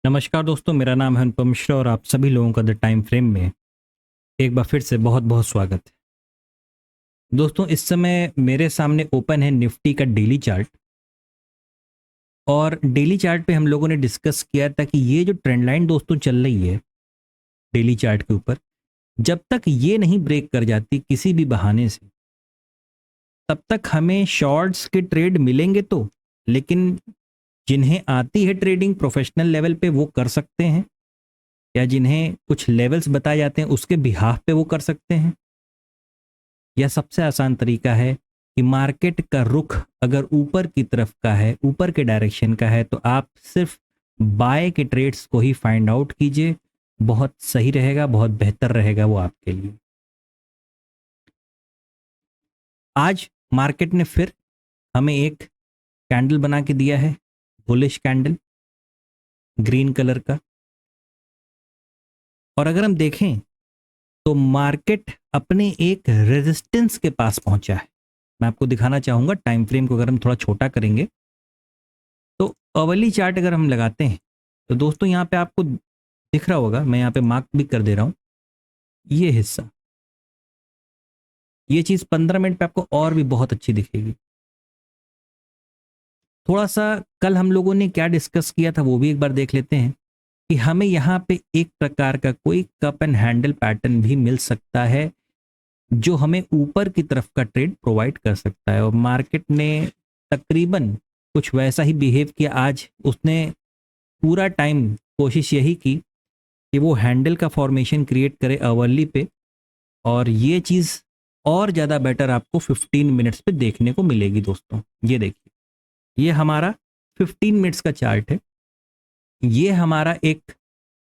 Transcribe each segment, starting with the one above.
नमस्कार दोस्तों, मेरा नाम है अनुपम मिश्रा और आप सभी लोगों का द टाइम फ्रेम में एक बार फिर से बहुत बहुत स्वागत है। दोस्तों, इस समय मेरे सामने ओपन है निफ्टी का डेली चार्ट। और डेली चार्ट पे हम लोगों ने डिस्कस किया था कि ये जो ट्रेंड लाइन दोस्तों चल रही है डेली चार्ट के ऊपर, जब तक ये नहीं ब्रेक कर जाती किसी भी बहाने से, तब तक हमें शॉर्ट्स के ट्रेड मिलेंगे तो। लेकिन जिन्हें आती है ट्रेडिंग प्रोफेशनल लेवल पे वो कर सकते हैं, या जिन्हें कुछ लेवल्स बताए जाते हैं उसके बिहाफ पे वो कर सकते हैं। यह सबसे आसान तरीका है कि मार्केट का रुख अगर ऊपर की तरफ का है, ऊपर के डायरेक्शन का है, तो आप सिर्फ बाय के ट्रेड्स को ही फाइंड आउट कीजिए। बहुत सही रहेगा, बहुत बेहतर रहेगा वो आपके लिए। आज मार्केट ने फिर हमें एक कैंडल बना के दिया है, बुलिश कैंडल ग्रीन कलर का। और अगर हम देखें तो मार्केट अपने एक रेजिस्टेंस के पास पहुंचा है। मैं आपको दिखाना चाहूंगा टाइम फ्रेम को अगर हम थोड़ा छोटा करेंगे तो अवली चार्ट अगर हम लगाते हैं तो दोस्तों यहाँ पे आपको दिख रहा होगा, मैं यहाँ पे मार्क भी कर दे रहा हूँ, ये हिस्सा, ये चीज 15 मिनट पे आपको और भी बहुत अच्छी दिखेगी। थोड़ा सा कल हम लोगों ने क्या डिस्कस किया था वो भी एक बार देख लेते हैं कि हमें यहाँ पे एक प्रकार का कोई कप एंड हैंडल पैटर्न भी मिल सकता है जो हमें ऊपर की तरफ का ट्रेड प्रोवाइड कर सकता है। और मार्केट ने तकरीबन कुछ वैसा ही बिहेव किया आज। उसने पूरा टाइम कोशिश यही की कि वो हैंडल का फॉर्मेशन क्रिएट करे अवर्ली पे, और ये चीज़ और ज़्यादा बेटर आपको 15 मिनट्स पे देखने को मिलेगी दोस्तों। ये देखिए, ये हमारा 15 मिनट्स का चार्ट है। ये हमारा एक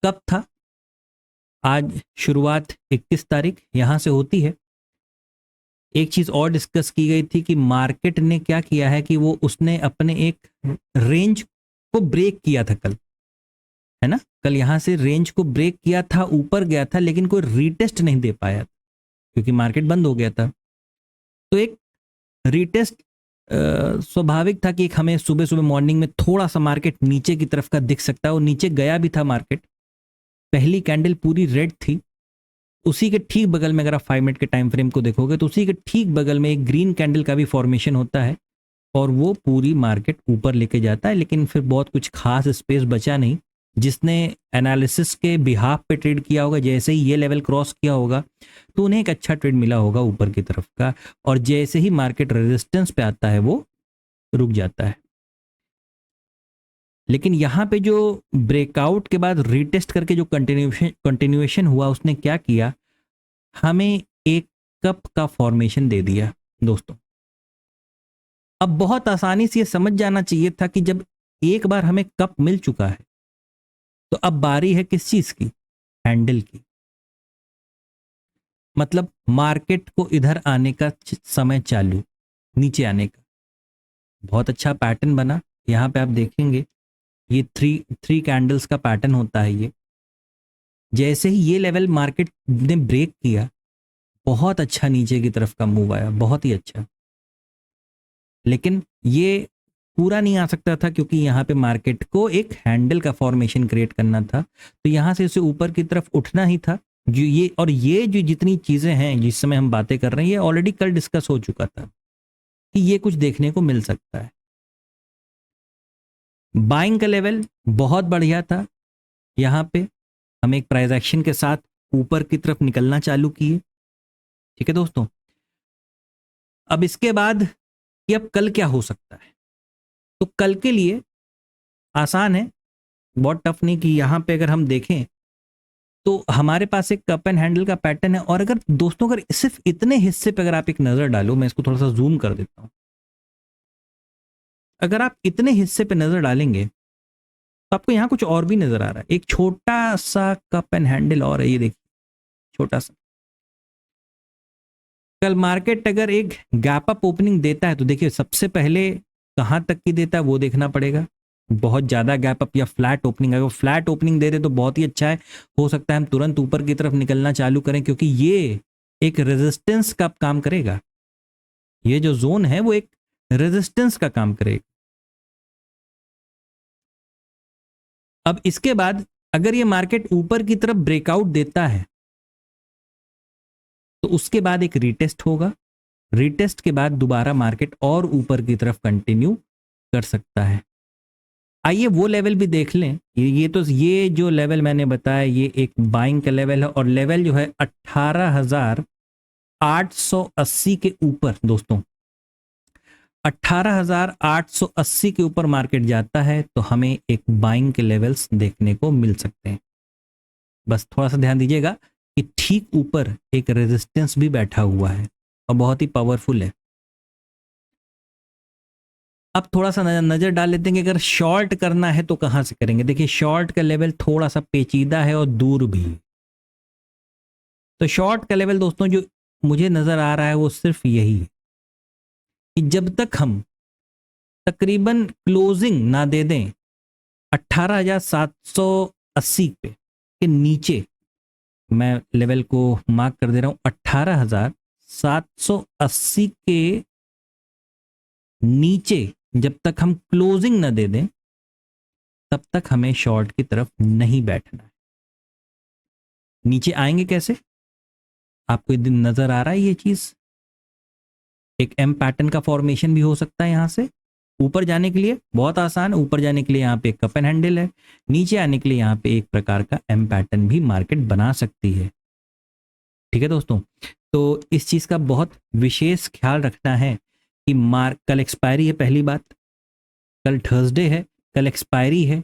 कप था। आज शुरुआत 21 तारीख यहाँ से होती है। एक चीज और डिस्कस की गई थी कि मार्केट ने क्या किया है कि वो उसने अपने एक रेंज को ब्रेक किया था कल, है ना। कल यहां से रेंज को ब्रेक किया था, ऊपर गया था, लेकिन कोई रीटेस्ट नहीं दे पाया क्योंकि मार्केट बंद हो गया था। तो एक रीटेस्ट स्वाभाविक था कि एक हमें सुबह सुबह मॉर्निंग में थोड़ा सा मार्केट नीचे की तरफ का दिख सकता है, और नीचे गया भी था मार्केट। पहली कैंडल पूरी रेड थी। उसी के ठीक बगल में अगर आप 5 मिनट के टाइम फ्रेम को देखोगे तो उसी के ठीक बगल में एक ग्रीन कैंडल का भी फॉर्मेशन होता है, और वो पूरी मार्केट ऊपर लेके जाता है। लेकिन फिर बहुत कुछ खास स्पेस बचा नहीं। जिसने एनालिसिस के बिहाफ पे ट्रेड किया होगा, जैसे ही ये लेवल क्रॉस किया होगा तो उन्हें एक अच्छा ट्रेड मिला होगा ऊपर की तरफ का, और जैसे ही मार्केट रेजिस्टेंस पे आता है वो रुक जाता है। लेकिन यहाँ पे जो ब्रेकआउट के बाद रीटेस्ट करके जो कंटिन्यूएशन हुआ, उसने क्या किया, हमें एक कप का फॉर्मेशन दे दिया दोस्तों। अब बहुत आसानी से ये समझ जाना चाहिए था कि जब एक बार हमें कप मिल चुका है तो अब बारी है किस चीज की, हैंडल की। मतलब मार्केट को इधर आने का समय चालू, नीचे आने का। बहुत अच्छा पैटर्न बना। यहाँ पे आप देखेंगे ये थ्री थ्री कैंडल्स का पैटर्न होता है। ये जैसे ही ये लेवल मार्केट ने ब्रेक किया, बहुत अच्छा नीचे की तरफ का मूव आया, बहुत ही अच्छा। लेकिन ये पूरा नहीं आ सकता था क्योंकि यहाँ पे मार्केट को एक हैंडल का फॉर्मेशन क्रिएट करना था, तो यहाँ से उसे ऊपर की तरफ उठना ही था। जो ये और ये जो जितनी चीजें हैं जिस समय हम बातें कर रहे हैं, ये ऑलरेडी कल डिस्कस हो चुका था कि ये कुछ देखने को मिल सकता है। बाइंग का लेवल बहुत बढ़िया था। यहाँ पे हम एक प्राइस एक्शन के साथ ऊपर की तरफ निकलना चालू किए। ठीक है दोस्तों, अब इसके बाद कि अब कल क्या हो सकता है, तो कल के लिए आसान है, बहुत टफ नहीं। कि यहाँ पे अगर हम देखें तो हमारे पास एक कप एंड हैंडल का पैटर्न है। और अगर दोस्तों अगर सिर्फ इतने हिस्से पे अगर आप एक नजर डालो, मैं इसको थोड़ा सा जूम कर देता हूं। अगर आप इतने हिस्से पे नजर डालेंगे तो आपको यहाँ कुछ और भी नजर आ रहा है। एक छोटा सा कप एंड हैंडल और है, ये देखिए, छोटा सा। कल मार्केट अगर एक गैप अप ओपनिंग देता है तो देखिए सबसे पहले कहां तक की देता है वो देखना पड़ेगा। बहुत ज्यादा गैप अप या फ्लैट ओपनिंग, अगर फ्लैट ओपनिंग दे दे तो बहुत ही अच्छा है। हो सकता है हम तुरंत ऊपर की तरफ निकलना चालू करें, क्योंकि ये एक रेजिस्टेंस का काम करेगा। ये जो जोन है वो एक रेजिस्टेंस का काम करेगा। अब इसके बाद अगर ये मार्केट ऊपर की तरफ ब्रेकआउट देता है तो उसके बाद एक रीटेस्ट होगा, रीटेस्ट के बाद दोबारा मार्केट और ऊपर की तरफ कंटिन्यू कर सकता है। आइए वो लेवल भी देख लें। ये जो लेवल मैंने बताया ये एक बाइंग का लेवल है और लेवल जो है 18,880 के ऊपर दोस्तों, 18,880 के ऊपर मार्केट जाता है तो हमें एक बाइंग के लेवल्स देखने को मिल सकते हैं। बस थोड़ा सा ध्यान दीजिएगा कि ठीक ऊपर एक रेजिस्टेंस भी बैठा हुआ है और बहुत ही पावरफुल है। अब थोड़ा सा नजर डाल लेते हैं कि अगर शॉर्ट करना है तो कहां से करेंगे। देखिए शॉर्ट का लेवल थोड़ा सा पेचीदा है और दूर भी। तो शॉर्ट का लेवल दोस्तों जो मुझे नजर आ रहा है वो सिर्फ यही है कि जब तक हम तकरीबन क्लोजिंग ना दे दें 18,780 पे के नीचे, मैं लेवल को मार्क कर दे रहा हूं 18,780 के नीचे जब तक हम क्लोजिंग ना दे दें तब तक हमें शॉर्ट की तरफ नहीं बैठना है। नीचे आएंगे कैसे, आपको दिन नजर आ रहा है ये चीज। एक एम पैटर्न का फॉर्मेशन भी हो सकता है यहां से ऊपर जाने के लिए, बहुत आसान। ऊपर जाने के लिए यहाँ पे एक कप एंड हैंडल है, नीचे आने के लिए यहाँ पे एक प्रकार का एम पैटर्न भी मार्केट बना सकती है। ठीक है दोस्तों, तो इस चीज का बहुत विशेष ख्याल रखना है कि कल एक्सपायरी है, पहली बात कल थर्सडे है, कल एक्सपायरी है,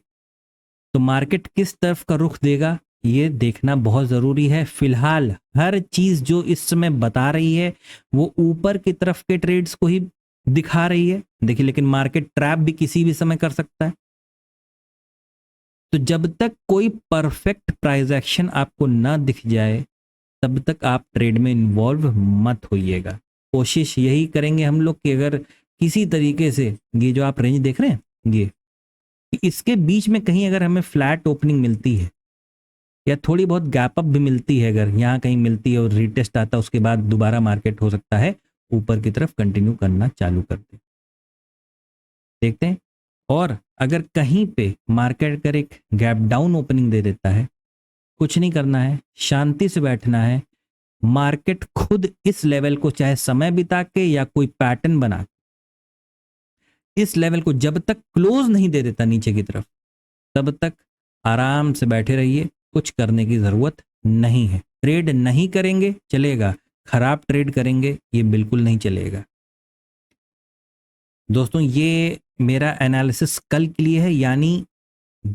तो मार्केट किस तरफ का रुख देगा ये देखना बहुत जरूरी है। फिलहाल हर चीज जो इस समय बता रही है वो ऊपर की तरफ के ट्रेड्स को ही दिखा रही है। देखिए लेकिन मार्केट ट्रैप भी किसी भी समय कर सकता है। तो जब तक कोई परफेक्ट प्राइस एक्शन आपको ना दिख जाए तब तक आप ट्रेड में इन्वॉल्व मत होइएगा। कोशिश यही करेंगे हम लोग कि अगर किसी तरीके से ये जो आप रेंज देख रहे हैं ये, इसके बीच में कहीं अगर हमें फ्लैट ओपनिंग मिलती है या थोड़ी बहुत गैप अप भी मिलती है, अगर यहाँ कहीं मिलती है और रीटेस्ट आता है उसके बाद दोबारा मार्केट हो सकता है ऊपर की तरफ कंटिन्यू करना चालू कर दे। देखते हैं। और अगर कहीं पे मार्केट कर एक गैप डाउन ओपनिंग दे देता है, कुछ नहीं करना है, शांति से बैठना है। मार्केट खुद इस लेवल को चाहे समय बिता के या कोई पैटर्न बना के इस लेवल को जब तक क्लोज नहीं दे देता नीचे की तरफ तब तक आराम से बैठे रहिए, कुछ करने की जरूरत नहीं है। ट्रेड नहीं करेंगे चलेगा, खराब ट्रेड करेंगे ये बिल्कुल नहीं चलेगा। दोस्तों ये मेरा एनालिसिस कल के लिए है, यानी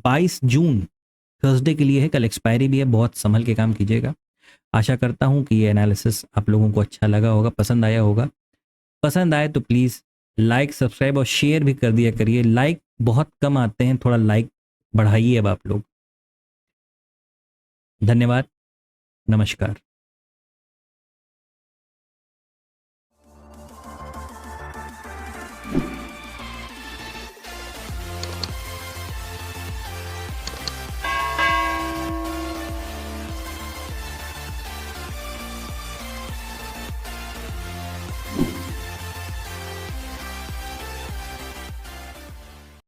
22 जून थर्सडे के लिए है। कल एक्सपायरी भी है, बहुत संभल के काम कीजिएगा। आशा करता हूं कि ये एनालिसिस आप लोगों को अच्छा लगा होगा, पसंद आया होगा। पसंद आए तो प्लीज़ लाइक सब्सक्राइब और शेयर भी कर दिया करिए। लाइक बहुत कम आते हैं, थोड़ा लाइक बढ़ाइए अब आप लोग। धन्यवाद, नमस्कार।